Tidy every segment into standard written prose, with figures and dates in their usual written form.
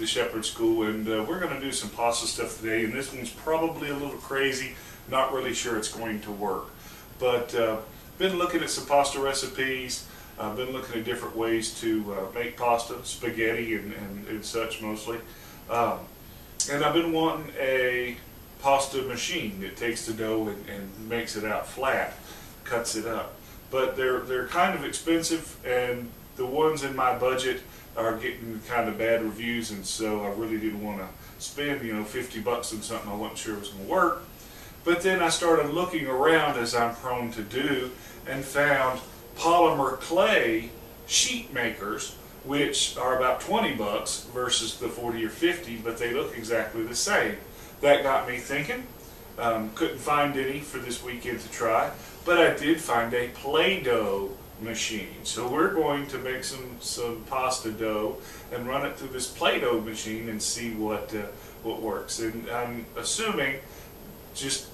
the Shepherd School, and we're going to do some pasta stuff today, and this one's probably a little crazy. Not really sure it's going to work, but been looking at some pasta recipes. I've been looking at different ways to make pasta, spaghetti and such mostly, and I've been wanting a pasta machine that takes the dough and makes it out flat, cuts it up, but they're kind of expensive, and the ones in my budget are getting kind of bad reviews, and so I really didn't want to spend, you know, 50 bucks on something I wasn't sure was going to work. But then I started looking around, as I'm prone to do, and found polymer clay sheet makers, which are about 20 bucks versus the 40 or 50, but they look exactly the same. That got me thinking. Couldn't find any for this weekend to try, but I did find a Play-Doh machine. So we're going to make some pasta dough and run it through this Play-Doh machine and see what works. And I'm assuming, just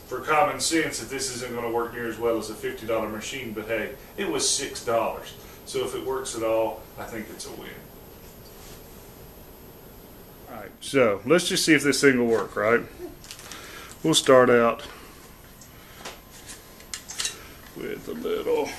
for common sense, that this isn't going to work near as well as a $50 machine, but hey, it was $6. So if it works at all, I think it's a win. Alright, so let's just see if this thing will work, right? We'll start out with a little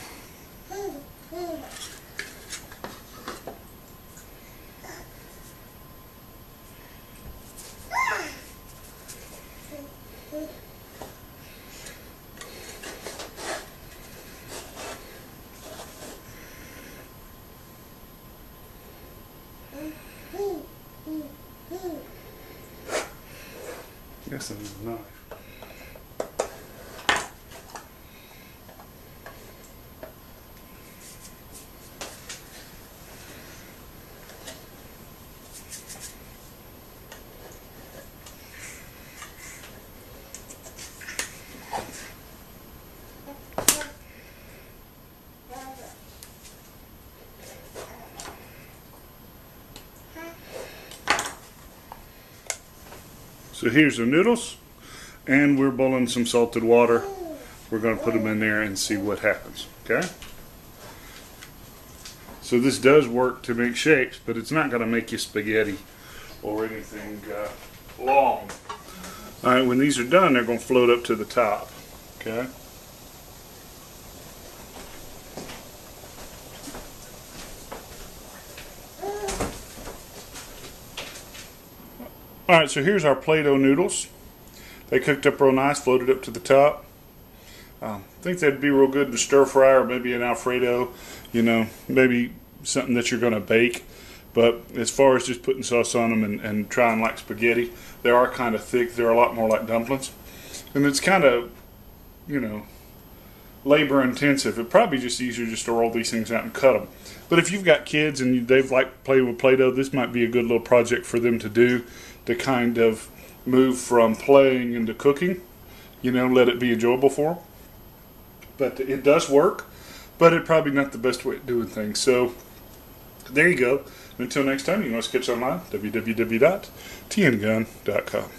Yes, and a knife. So here's the noodles, and we're boiling some salted water. We're going to put them in there and see what happens, okay? So this does work to make shapes, but it's not going to make you spaghetti or anything long. Alright, when these are done, they're going to float up to the top, okay? Alright, so here's our Play-Doh noodles. They cooked up real nice, floated up to the top. I think that'd be real good to stir fry, or maybe an Alfredo, you know, maybe something that you're going to bake. But as far as just putting sauce on them and trying like spaghetti, they are kind of thick. They're a lot more like dumplings. And it's kind of, you know, labor intensive. It'd probably be just easier just to roll these things out and cut them. But if you've got kids and they've like played with Play-Doh, this might be a good little project for them to do, to kind of move from playing into cooking, you know, let it be enjoyable for them. But it does work, but it's probably not the best way of doing things. So there you go. Until next time, you can always catch online, www.tngun.com.